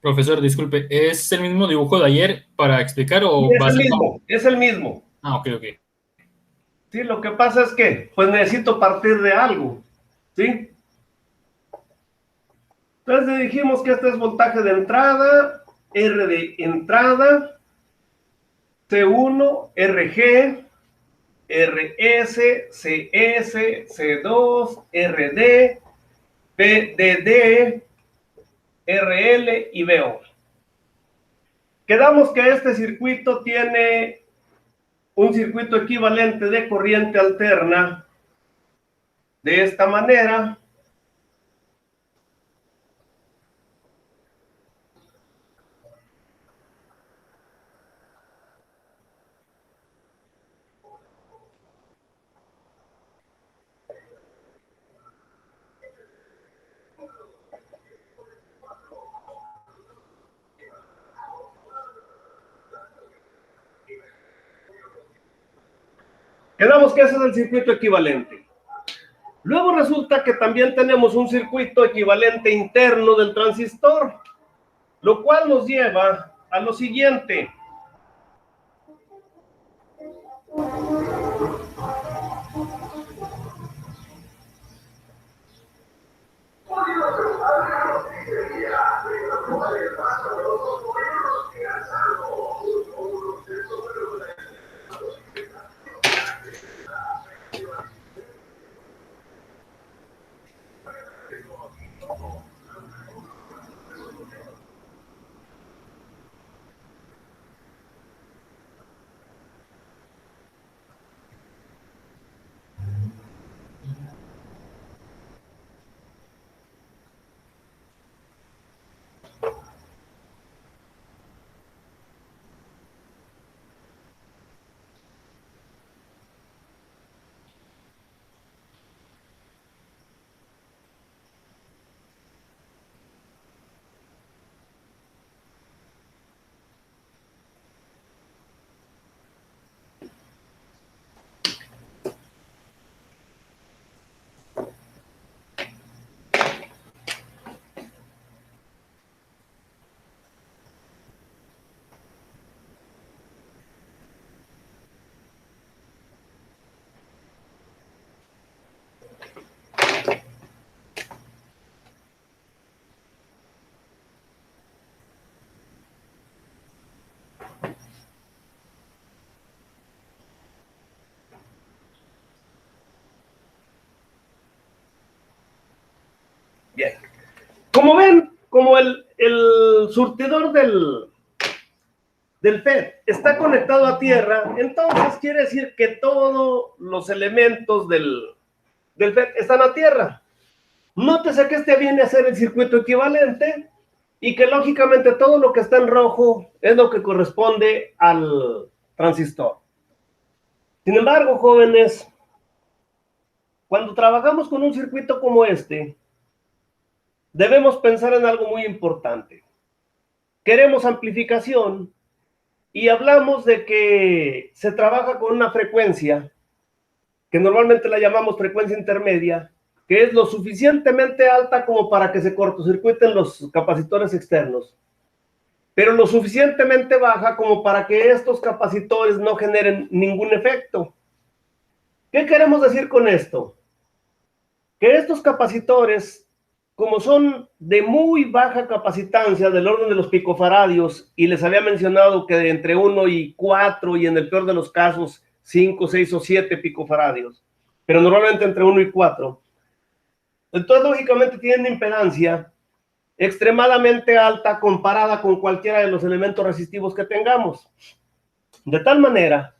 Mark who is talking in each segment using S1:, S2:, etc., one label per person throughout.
S1: Profesor, disculpe, ¿es el mismo dibujo de ayer para explicar
S2: Y
S1: o
S2: es
S1: va a
S2: el
S1: ser
S2: mismo, es el mismo.
S1: Ah, ok, ok.
S2: Sí, lo que pasa es que, pues necesito partir de algo, ¿sí? Entonces dijimos que este es voltaje de entrada, R de entrada, C1, RG, RS, CS, C2, RD, PDD, RL y BO. Quedamos que este circuito tiene un circuito equivalente de corriente alterna de esta manera. Quedamos que ese es el circuito equivalente. Luego resulta que también tenemos un circuito equivalente interno del transistor, lo cual nos lleva a lo siguiente. Bien. Como ven, como el surtidor del FET está conectado a tierra, entonces quiere decir que todos los elementos del FET están a tierra. Nótese que este viene a ser el circuito equivalente y que lógicamente todo lo que está en rojo es lo que corresponde al transistor. Sin embargo, jóvenes, cuando trabajamos con un circuito como este, debemos pensar en algo muy importante. Queremos amplificación y hablamos de que se trabaja con una frecuencia que normalmente la llamamos frecuencia intermedia, que es lo suficientemente alta como para que se cortocircuiten los capacitores externos, pero lo suficientemente baja como para que estos capacitores no generen ningún efecto. ¿Qué queremos decir con esto? Que estos capacitores, como son de muy baja capacitancia, del orden de los picofaradios, y les había mencionado que de entre 1 y 4, y en el peor de los casos, 5, 6 o 7 picofaradios, pero normalmente entre 1 y 4, entonces lógicamente tienen impedancia extremadamente alta comparada con cualquiera de los elementos resistivos que tengamos. De tal manera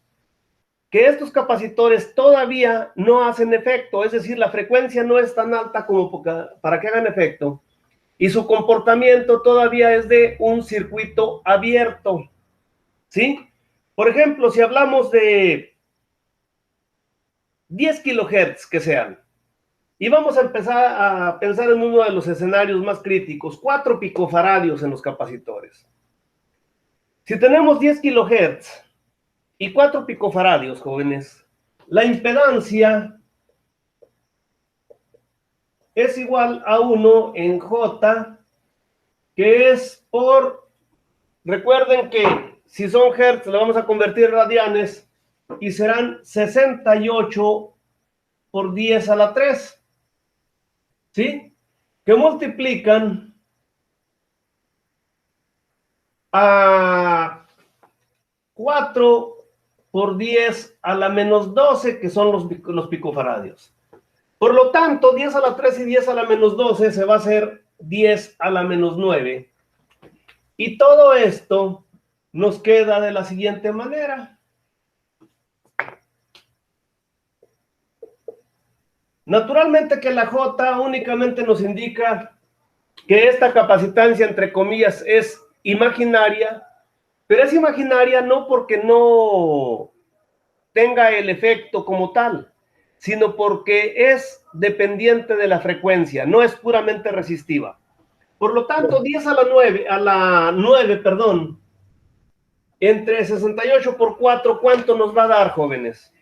S2: que estos capacitores todavía no hacen efecto, es decir, la frecuencia no es tan alta como para que hagan efecto, y su comportamiento todavía es de un circuito abierto, ¿sí? Por ejemplo, si hablamos de 10 kilohertz que sean, y vamos a empezar a pensar en uno de los escenarios más críticos, 4 picofaradios en los capacitores. Si tenemos 10 kilohertz y 4 picofaradios, jóvenes, la impedancia es igual a 1 en J, que es por, recuerden que si son hertz, le vamos a convertir en radianes y serán 68 por 10 a la 3, ¿sí? Que multiplican a 4 por 10 a la menos 12, que son los picofaradios. Por lo tanto, 10 a la 3 y 10 a la menos 12 se va a hacer 10 a la menos 9. Y todo esto nos queda de la siguiente manera. Naturalmente que la J únicamente nos indica que esta capacitancia, entre comillas, es imaginaria, pero es imaginaria no porque no tenga el efecto como tal, sino porque es dependiente de la frecuencia, no es puramente resistiva. Por lo tanto, 10 a la 9, perdón, entre 68 por 4, ¿cuánto nos va a dar, jóvenes?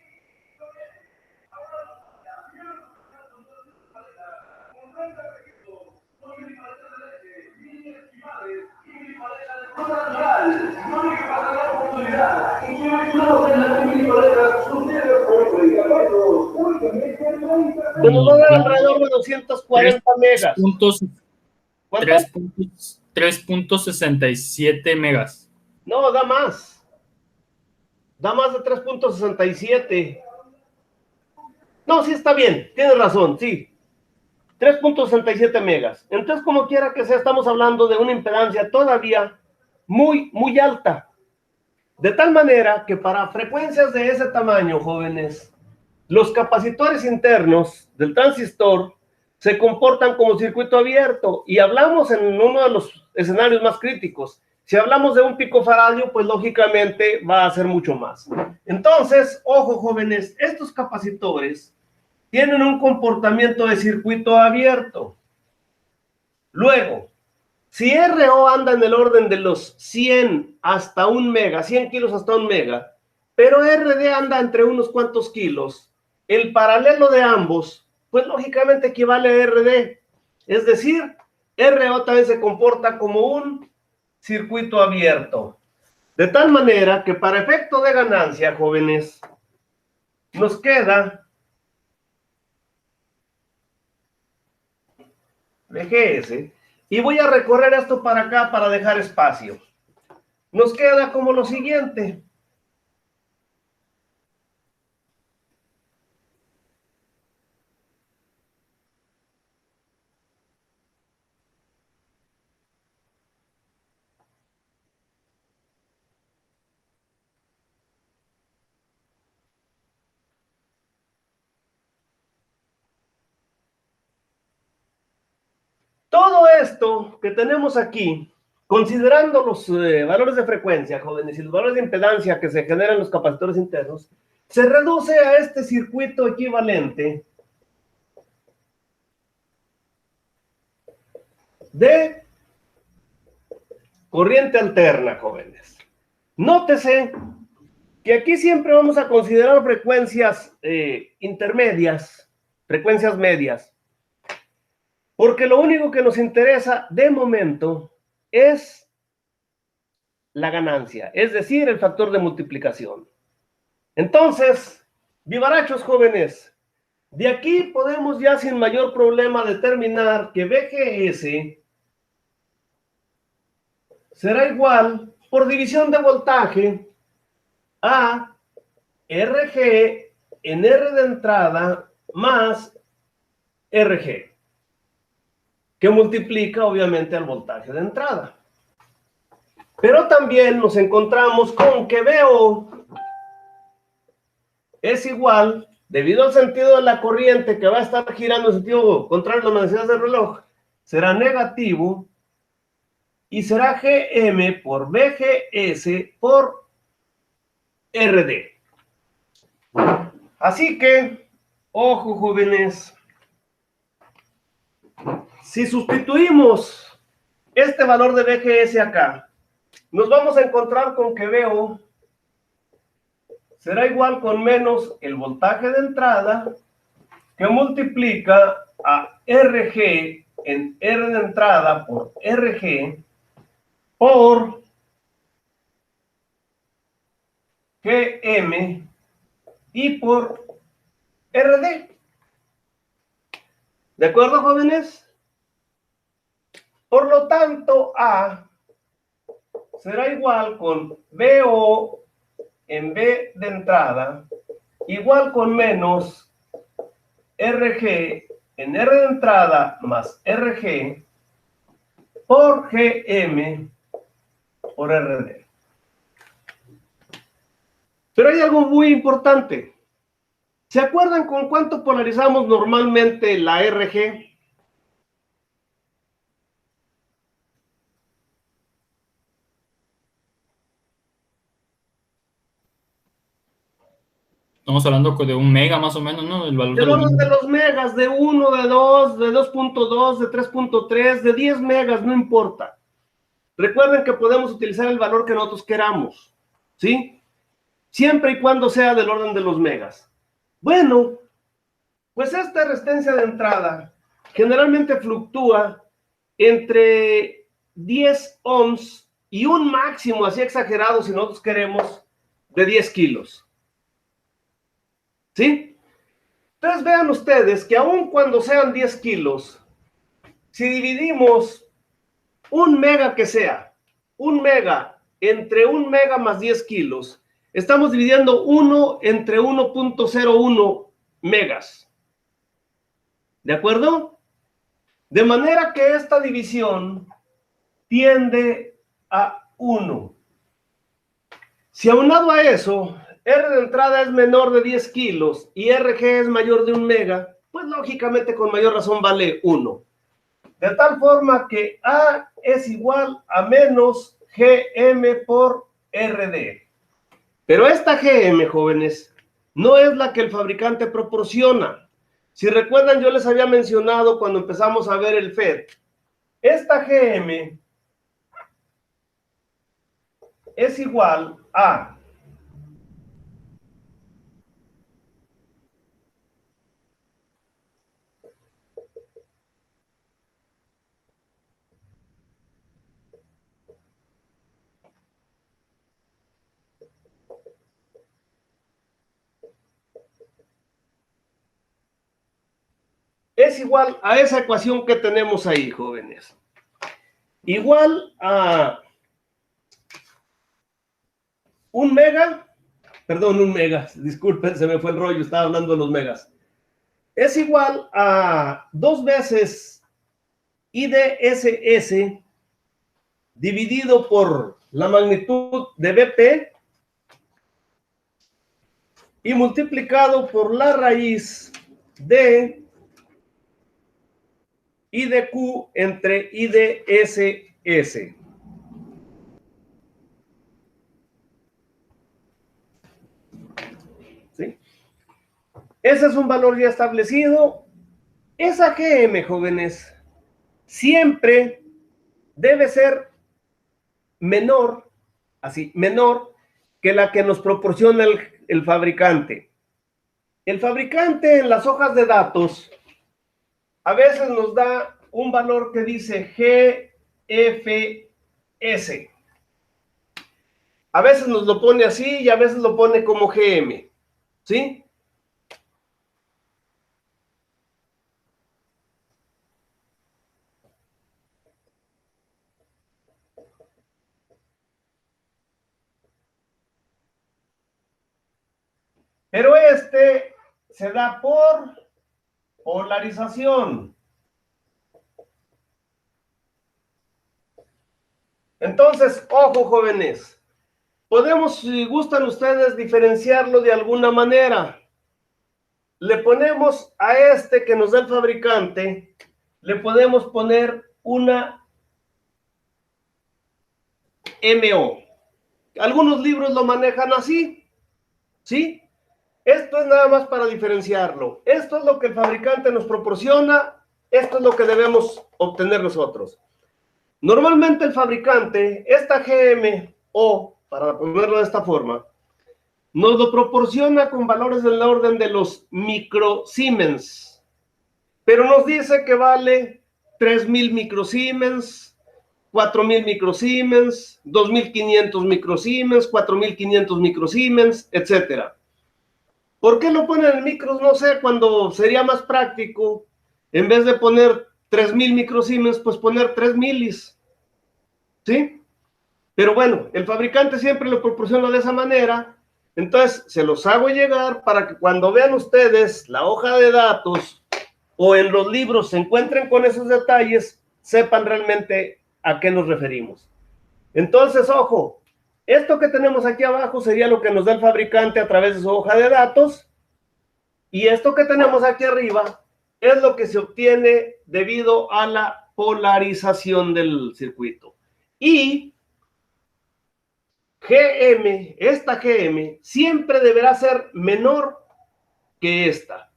S2: Nos va a dar alrededor de 240 megas.
S1: 3.67 megas.
S2: No, da más. Da más de 3.67. No, sí está bien, tienes razón, sí. 3.67 megas. Entonces, como quiera que sea, estamos hablando de una impedancia todavía muy, muy alta. De tal manera que para frecuencias de ese tamaño, jóvenes, los capacitores internos del transistor se comportan como circuito abierto. Y hablamos en uno de los escenarios más críticos. Si hablamos de un picofaradio, pues lógicamente va a ser mucho más. Entonces, ojo, jóvenes, estos capacitores tienen un comportamiento de circuito abierto. Luego, si RO anda en el orden de los 100 hasta 1 mega, 100 kilos hasta 1 mega, pero RD anda entre unos cuantos kilos, el paralelo de ambos, pues lógicamente equivale a RD. Es decir, RO también se comporta como un circuito abierto. De tal manera que para efecto de ganancia, jóvenes, nos queda VGS, y voy a recorrer esto para acá para dejar espacio. Nos queda como lo siguiente. Todo esto que tenemos aquí, considerando los valores de frecuencia, jóvenes, y los valores de impedancia que se generan en los capacitores internos, se reduce a este circuito equivalente de corriente alterna, jóvenes. Nótese que aquí siempre vamos a considerar frecuencias intermedias, frecuencias medias, porque lo único que nos interesa de momento es la ganancia, es decir, el factor de multiplicación. Entonces, vivarachos jóvenes, de aquí podemos ya sin mayor problema determinar que VGS será igual por división de voltaje a RG en R de entrada más RG, que multiplica obviamente al voltaje de entrada. Pero también nos encontramos con que VO es igual, debido al sentido de la corriente que va a estar girando en sentido contrario a las manecillas del reloj, será negativo y será GM por VGS por RD. Así que, ojo jóvenes, si sustituimos este valor de VGS acá, nos vamos a encontrar con que VO será igual con menos el voltaje de entrada que multiplica a RG en R de entrada por RG por GM y por RD. ¿De acuerdo, jóvenes? Por lo tanto, A será igual con BO en B de entrada, igual con menos RG en R de entrada más RG por GM por RD. Pero hay algo muy importante. ¿Se acuerdan con cuánto polarizamos normalmente la RG?
S1: Estamos hablando de un mega más o menos, ¿no? El valor
S2: Del orden de los megas, de 1, de 2, de 2.2, de 3.3, de 10 megas, no importa. Recuerden que podemos utilizar el valor que nosotros queramos, ¿sí? Siempre y cuando sea del orden de los megas. Bueno, pues esta resistencia de entrada generalmente fluctúa entre 10 ohms y un máximo, así exagerado si nosotros queremos, de 10 kilos. ¿Sí? Entonces vean ustedes que aun cuando sean 10 kilos, si dividimos un mega que sea, un mega entre un mega más 10 kilos, estamos dividiendo 1 entre 1.01 megas. ¿De acuerdo? De manera que esta división tiende a 1. Si aunado a eso, R de entrada es menor de 10 kilos y RG es mayor de 1 mega, pues lógicamente con mayor razón vale 1. De tal forma que A es igual a menos GM por RD. Pero esta GM, jóvenes, no es la que el fabricante proporciona. Si recuerdan, yo les había mencionado cuando empezamos a ver el FET, esta GM es igual a esa ecuación que tenemos ahí, jóvenes. Igual a un mega, disculpen, se me fue el rollo, estaba hablando de los megas. Es igual a 2 veces IDSS dividido por la magnitud de BP y multiplicado por la raíz de IDQ entre IDSS. ¿Sí? Ese es un valor ya establecido. Esa GM, jóvenes, siempre debe ser menor que la que nos proporciona el fabricante. El fabricante en las hojas de datos a veces nos da un valor que dice GFS. A veces nos lo pone así y a veces lo pone como GM. ¿Sí? Pero este se da por polarización. Entonces, ojo, jóvenes. Podemos, si gustan ustedes, diferenciarlo de alguna manera. Le ponemos a este que nos da el fabricante, le podemos poner una MO. Algunos libros lo manejan así, ¿sí? Esto es nada más para diferenciarlo. Esto es lo que el fabricante nos proporciona, esto es lo que debemos obtener nosotros. Normalmente el fabricante, esta GMO, para ponerlo de esta forma, nos lo proporciona con valores del orden de los microsiemens, pero nos dice que vale 3000 microsiemens, 4.000 microsiemens, 2.500 microsiemens, 4.500 microsiemens, etcétera. ¿Por qué no ponen en micros? No sé, cuando sería más práctico, en vez de poner 3.000 microsiemens, pues poner 3 milis. ¿Sí? Pero bueno, el fabricante siempre lo proporciona de esa manera. Entonces, se los hago llegar para que cuando vean ustedes la hoja de datos o en los libros se encuentren con esos detalles, sepan realmente a qué nos referimos. Entonces, ojo, esto que tenemos aquí abajo sería lo que nos da el fabricante a través de su hoja de datos, y esto que tenemos aquí arriba es lo que se obtiene debido a la polarización del circuito. Y GM, esta GM, siempre deberá ser menor que esta.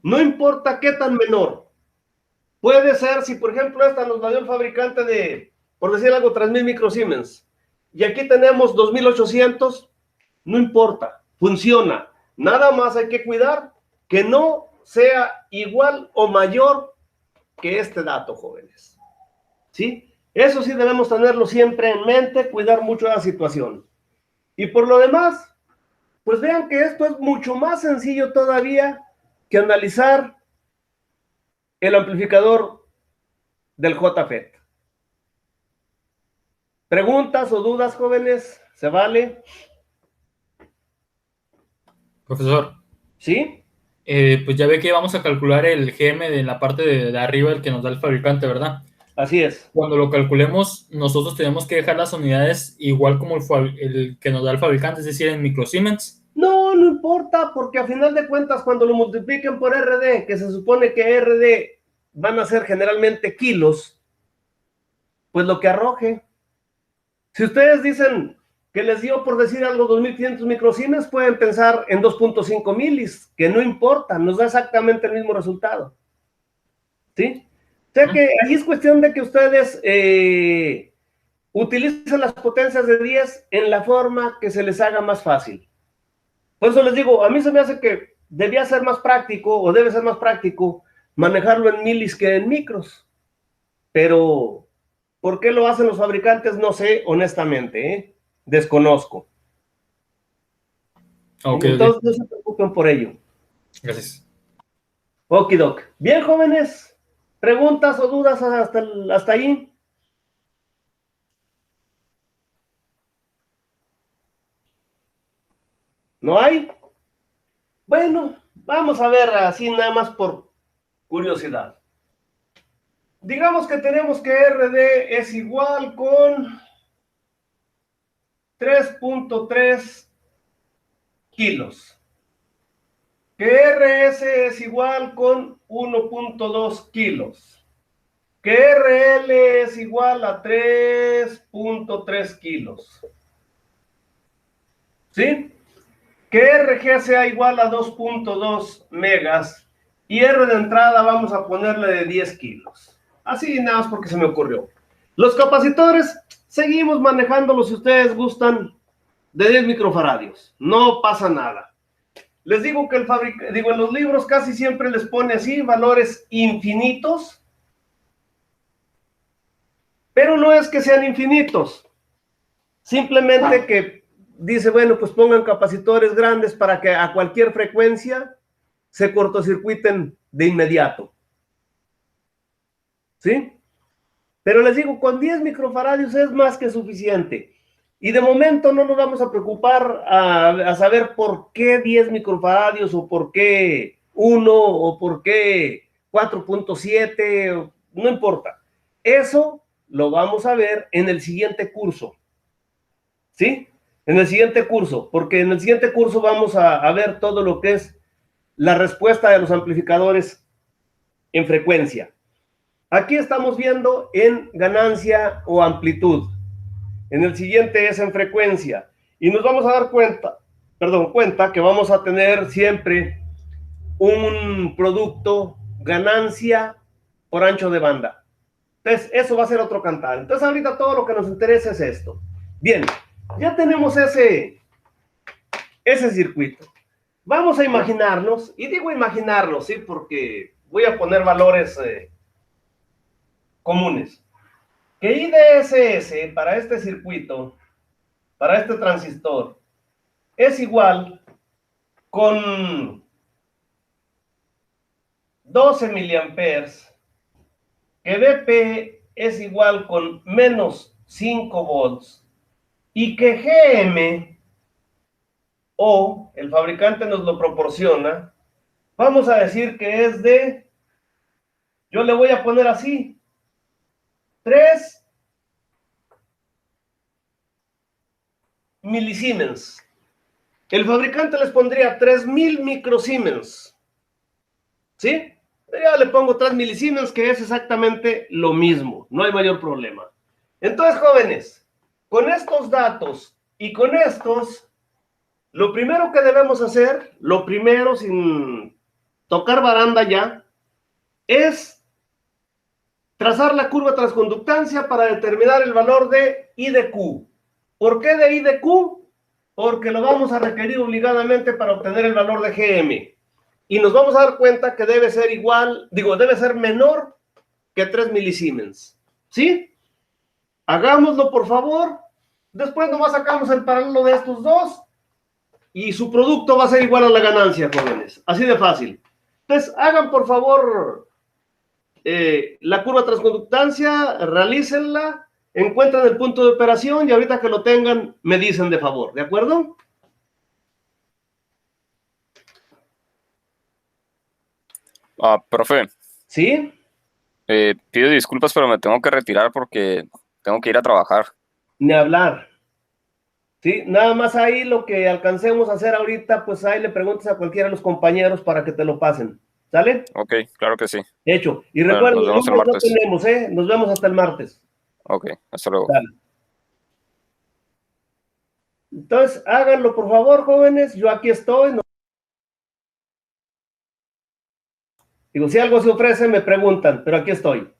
S2: No importa qué tan menor. Puede ser, si por ejemplo esta nos la dio el fabricante de, por decir algo, 3.000 microsiemens, y aquí tenemos 2.800, no importa, funciona. Nada más hay que cuidar que no sea igual o mayor que este dato, jóvenes. ¿Sí? Eso sí debemos tenerlo siempre en mente, cuidar mucho la situación. Y por lo demás, pues vean que esto es mucho más sencillo todavía que analizar el amplificador del JFET. ¿Preguntas o dudas, jóvenes? ¿Se vale?
S1: Profesor.
S2: ¿Sí?
S1: Pues ya ve que vamos a calcular el GM de la parte de arriba, el que nos da el fabricante, ¿verdad?
S2: Así es.
S1: Cuando lo calculemos, nosotros tenemos que dejar las unidades igual como el que nos da el fabricante, es decir, en microsiemens.
S2: No, no importa, porque a final de cuentas, cuando lo multipliquen por RD, que se supone que RD van a ser generalmente kilos, pues lo que arroje. Si ustedes dicen que les dio, por decir algo, 2.500 microsiemens, pueden pensar en 2.5 milis, que no importa, nos da exactamente el mismo resultado. ¿Sí? O sea que ahí es cuestión de que ustedes utilicen las potencias de 10 en la forma que se les haga más fácil. Por eso les digo, a mí se me hace que debía ser más práctico, o debe ser más práctico, manejarlo en milis que en micros. Pero, ¿por qué lo hacen los fabricantes? No sé, honestamente, ¿eh? Desconozco.
S1: Okay,
S2: Entonces, no se preocupen por ello.
S1: Gracias.
S2: Okidoc. Bien, jóvenes, ¿preguntas o dudas hasta ahí? ¿No hay? Bueno, vamos a ver así nada más por curiosidad. Digamos que tenemos que RD es igual con 3.3 kilos. Que RS es igual con 1.2 kilos. Que RL es igual a 3.3 kilos. ¿Sí? Que RG sea igual a 2.2 megas. Y R de entrada vamos a ponerle de 10 kilos. Así nada más porque se me ocurrió. Los capacitores, seguimos manejándolos si ustedes gustan de 10 microfaradios. No pasa nada. Les digo que en los libros casi siempre les pone así, valores infinitos. Pero no es que sean infinitos. Simplemente que dice, bueno, pues pongan capacitores grandes para que a cualquier frecuencia se cortocircuiten de inmediato. ¿Sí? Pero les digo, con 10 microfaradios es más que suficiente. Y de momento no nos vamos a preocupar a saber por qué 10 microfaradios o por qué 1 o por qué 4.7, no importa. Eso lo vamos a ver en el siguiente curso. ¿Sí? En el siguiente curso, porque en el siguiente curso vamos a ver todo lo que es la respuesta de los amplificadores en frecuencia. Aquí estamos viendo en ganancia o amplitud. En el siguiente es en frecuencia. Y nos vamos a dar cuenta que vamos a tener siempre un producto ganancia por ancho de banda. Entonces, eso va a ser otro cantar. Entonces, ahorita todo lo que nos interesa es esto. Bien, ya tenemos ese circuito. Vamos a imaginarnos, y digo imaginarnos, ¿sí? Porque voy a poner valores comunes. que IDSS para este circuito, para este transistor, es igual con 12 miliamperes, que BP es igual con menos 5 volts, y que GM, o el fabricante nos lo proporciona, vamos a decir que es de, yo le voy a poner así, 3 milisiemens. El fabricante les pondría 3000 microsiemens, ¿sí? Ya le pongo 3 milisiemens, que es exactamente lo mismo, no hay mayor problema. Entonces, jóvenes, con estos datos y con estos, lo primero que debemos hacer, lo primero sin tocar baranda ya, es trazar la curva de transconductancia para determinar el valor de I de Q. ¿Por qué de I de Q? Porque lo vamos a requerir obligadamente para obtener el valor de GM. Y nos vamos a dar cuenta que debe ser igual, debe ser menor que 3 milisiemens. ¿Sí? Hagámoslo, por favor. Después nomás sacamos el paralelo de estos dos y su producto va a ser igual a la ganancia, jóvenes. Así de fácil. Entonces, hagan, por favor, la curva de transconductancia, realícenla, encuentran el punto de operación y ahorita que lo tengan, me dicen de favor. ¿De acuerdo?
S3: Profe,
S2: ¿Sí?
S3: pido disculpas, pero me tengo que retirar porque tengo que ir a trabajar.
S2: Ni hablar. ¿Sí? Nada más ahí lo que alcancemos a hacer ahorita, pues ahí le preguntas a cualquiera de los compañeros para que te lo pasen. ¿Sale?
S3: Ok, claro que sí.
S2: Hecho. Y
S3: Bueno,
S2: recuerden,
S3: nos
S2: el
S3: vemos el
S2: lunes no
S3: martes.
S2: tenemos, ¿eh? Nos vemos hasta el martes.
S3: Ok, hasta luego.
S2: Dale. Entonces, háganlo por favor, jóvenes. Yo aquí estoy. Digo, si algo se ofrece, me preguntan, pero aquí estoy.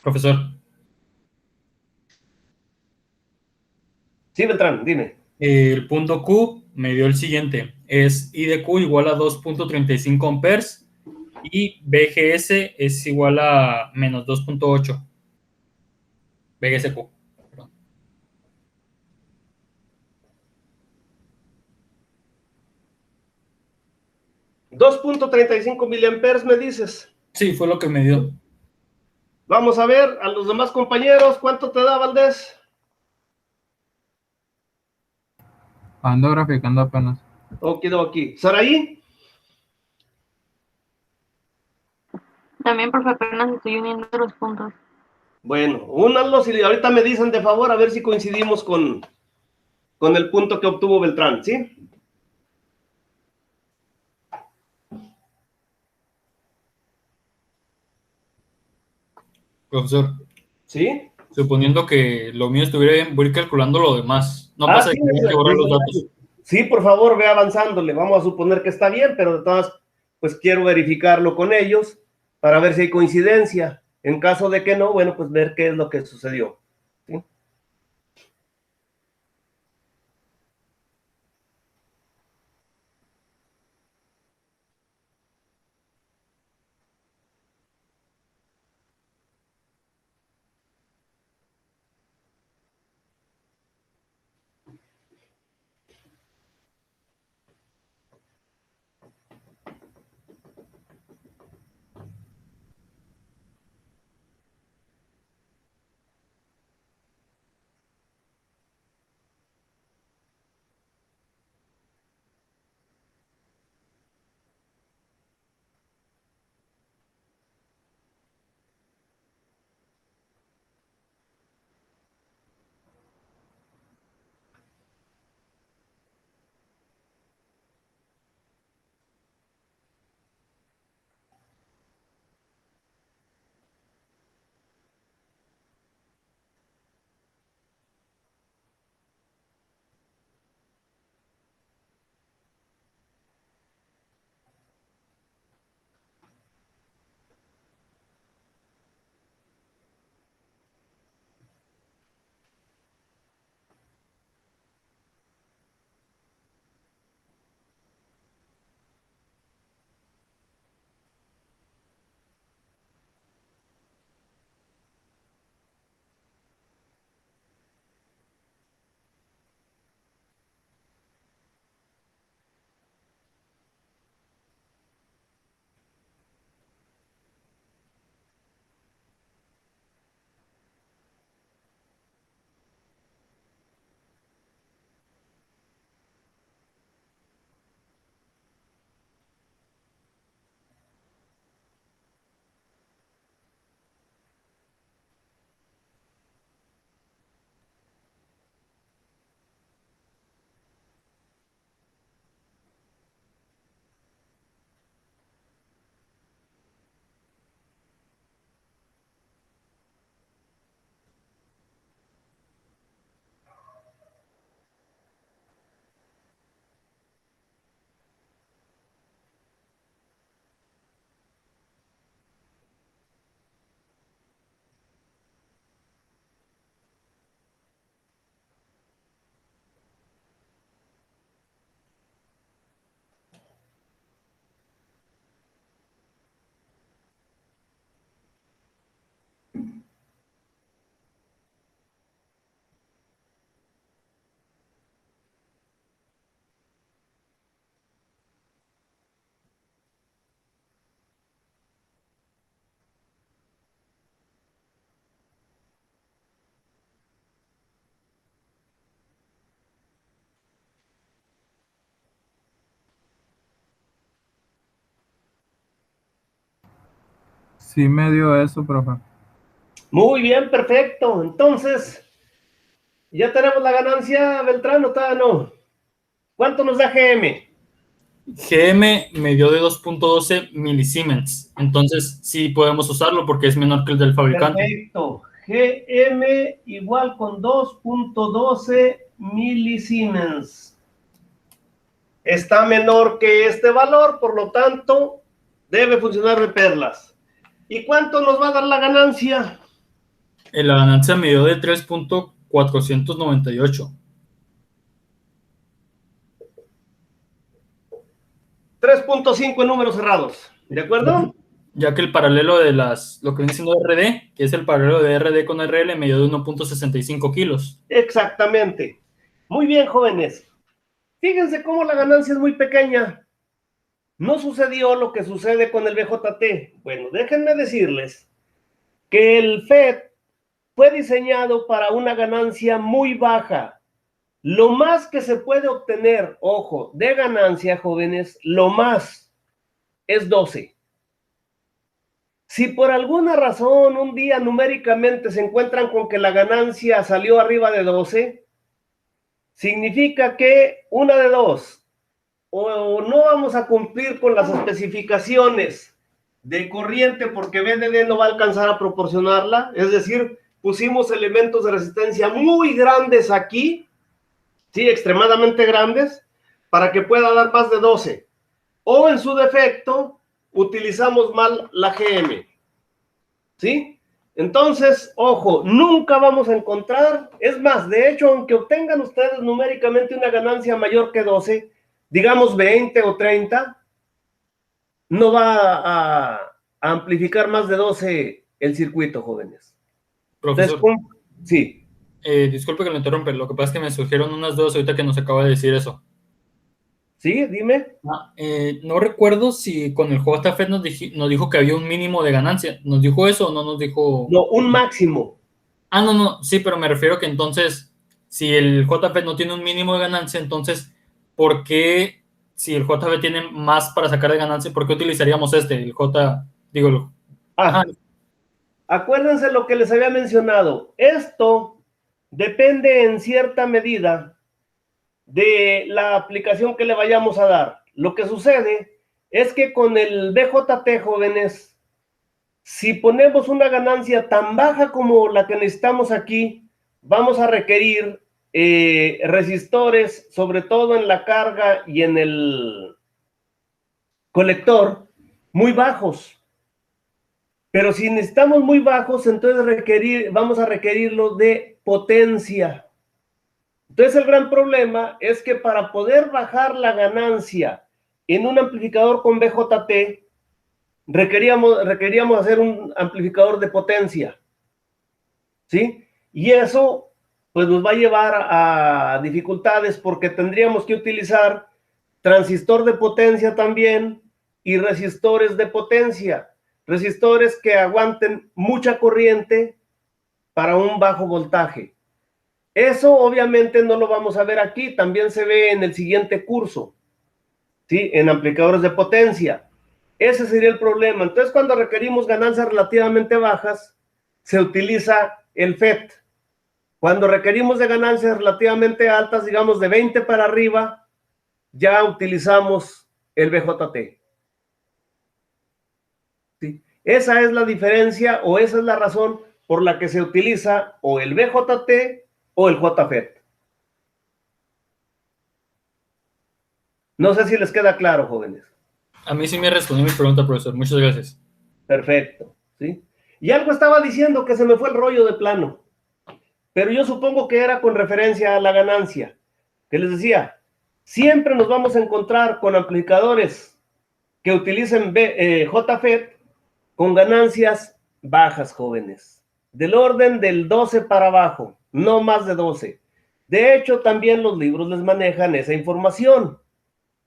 S1: Profesor,
S2: Sí, Beltrán, dime.
S1: el punto Q me dio el siguiente. Es I de Q igual a 2.35 amperes y BGS es igual a menos 2.8. BGSQ. Perdón.
S2: 2.35 miliamperes, me dices.
S1: Sí, fue lo que me dio.
S2: Vamos a ver a los demás compañeros. ¿Cuánto te da, Valdés?
S4: Ando graficando apenas.
S2: Okidoki. ¿Saraí?
S5: También, profe, apenas estoy uniendo los puntos.
S2: Bueno, únanlos y ahorita me dicen de favor a ver si coincidimos con el punto que obtuvo Beltrán, ¿sí?
S1: Profesor,
S2: ¿Sí?
S1: suponiendo que lo mío estuviera bien, voy a ir calculando lo demás. No pasa
S2: Sí,
S1: que tenga que borrar los datos.
S2: sí, por favor, ve avanzándole. Vamos a suponer que está bien, pero de todas, pues quiero verificarlo con ellos para ver si hay coincidencia. En caso de que no, bueno, pues ver qué es lo que sucedió. ¿Sí?
S4: Sí me dio eso, profe.
S2: Muy bien, perfecto. Entonces, ¿ya tenemos la ganancia, Beltrán, o todavía no? ¿Cuánto nos da GM?
S1: GM me dio de 2.12 milisiemens. Entonces sí podemos usarlo porque es menor que el del fabricante.
S2: Perfecto. GM igual con 2.12 milisiemens. Está menor que este valor, por lo tanto, debe funcionar de perlas. ¿Y cuánto nos va a dar la ganancia?
S1: La ganancia midió de 3.498.
S2: 3.5 en números cerrados, ¿de acuerdo?
S1: Ya que el paralelo de lo que viene siendo RD, que es el paralelo de RD con RL, me dio de 1.65 kilos.
S2: Exactamente. Muy bien, jóvenes. Fíjense cómo la ganancia es muy pequeña. No sucedió lo que sucede con el BJT. Bueno, déjenme decirles que el FED fue diseñado para una ganancia muy baja. Lo más que se puede obtener, ojo, de ganancia, jóvenes, lo más es 12. Si por alguna razón un día numéricamente se encuentran con que la ganancia salió arriba de 12, significa que una de dos, o no vamos a cumplir con las especificaciones de corriente porque BDD no va a alcanzar a proporcionarla, es decir, pusimos elementos de resistencia muy grandes aquí, sí, extremadamente grandes, para que pueda dar más de 12, o en su defecto, utilizamos mal la GM, ¿sí? Entonces, ojo, nunca vamos a encontrar, es más, de hecho, aunque obtengan ustedes numéricamente una ganancia mayor que 12, digamos 20 o 30, no va a amplificar más de 12 el circuito, jóvenes.
S1: Profesor,
S2: sí.
S1: Disculpe que lo interrumpa, lo que pasa es que me surgieron unas dudas ahorita que nos acaba de decir eso.
S2: Sí, dime.
S1: No recuerdo si con el JFED nos dijo que había un mínimo de ganancia. ¿Nos dijo eso o no nos dijo?
S2: No, un máximo.
S1: No, sí, pero me refiero que entonces, si el JFED no tiene un mínimo de ganancia, entonces, ¿por qué, si el JFED tiene más para sacar de ganancia, por qué utilizaríamos
S2: Acuérdense lo que les había mencionado. Esto depende en cierta medida de la aplicación que le vayamos a dar. Lo que sucede es que con el BJT, jóvenes, si ponemos una ganancia tan baja como la que necesitamos aquí, vamos a requerir resistores, sobre todo en la carga y en el colector, muy bajos. Pero si necesitamos muy bajos, entonces vamos a requerirlo de potencia. Entonces el gran problema es que para poder bajar la ganancia en un amplificador con BJT, requeríamos hacer un amplificador de potencia, ¿sí? Y eso pues nos va a llevar a dificultades porque tendríamos que utilizar transistor de potencia también y resistores de potencia, resistores que aguanten mucha corriente para un bajo voltaje. Eso obviamente no lo vamos a ver aquí, también se ve en el siguiente curso, ¿sí? En amplificadores de potencia. Ese sería el problema. Entonces, cuando requerimos ganancias relativamente bajas, se utiliza el FET. Cuando requerimos de ganancias relativamente altas, digamos de 20 para arriba, ya utilizamos el BJT. ¿Sí? Esa es la diferencia o esa es la razón por la que se utiliza o el BJT o el JFET. No sé si les queda claro, jóvenes.
S1: A mí sí me respondió mi pregunta, profesor. Muchas gracias.
S2: Perfecto, ¿sí? Y algo estaba diciendo que se me fue el rollo de plano, pero yo supongo que era con referencia a la ganancia, que les decía, siempre nos vamos a encontrar con amplificadores que utilicen JFET con ganancias bajas, jóvenes, del orden del 12 para abajo, no más de 12. De hecho, también los libros les manejan esa información,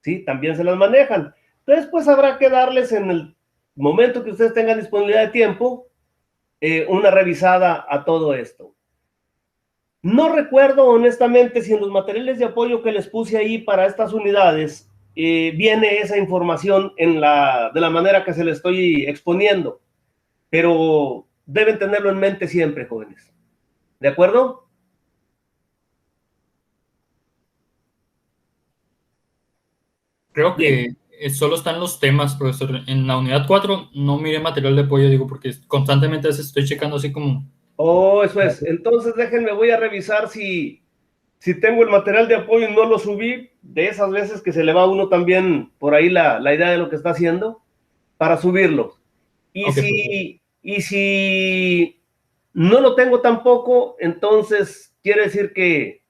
S2: ¿sí? También se las manejan. Entonces, pues habrá que darles en el momento que ustedes tengan disponibilidad de tiempo, una revisada a todo esto. No recuerdo honestamente si en los materiales de apoyo que les puse ahí para estas unidades viene esa información de la manera que se les estoy exponiendo, pero deben tenerlo en mente siempre, jóvenes. ¿De acuerdo?
S1: Creo que solo están los temas, profesor. En la unidad 4 no miré material de apoyo, digo, porque constantemente a veces estoy checando así como...
S2: Oh, eso es. Entonces déjenme, voy a revisar si tengo el material de apoyo y no lo subí, de esas veces que se le va a uno también por ahí la idea de lo que está haciendo, para subirlo. Y
S1: Okay,
S2: si No lo tengo tampoco, entonces quiere decir que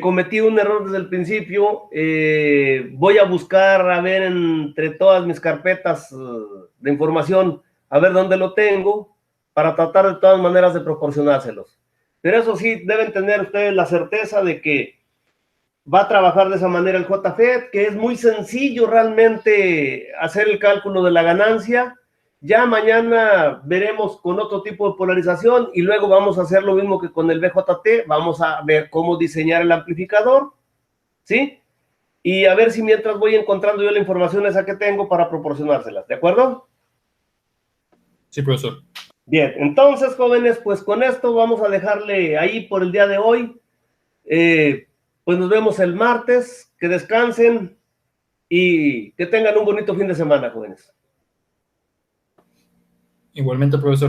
S2: cometí un error desde el principio. Voy a buscar, a ver, entre todas mis carpetas de información, a ver dónde lo tengo, para tratar de todas maneras de proporcionárselos. Pero eso sí, deben tener ustedes la certeza de que va a trabajar de esa manera el JFED, que es muy sencillo realmente hacer el cálculo de la ganancia. Ya mañana veremos con otro tipo de polarización y luego vamos a hacer lo mismo que con el BJT. Vamos a ver cómo diseñar el amplificador, ¿sí? Y a ver si mientras voy encontrando yo la información esa que tengo para proporcionárselas, ¿de acuerdo?
S1: Sí, profesor.
S2: Bien, entonces, jóvenes, pues con esto vamos a dejarle ahí por el día de hoy. Pues nos vemos el martes, que descansen y que tengan un bonito fin de semana, jóvenes.
S1: Igualmente, profesor.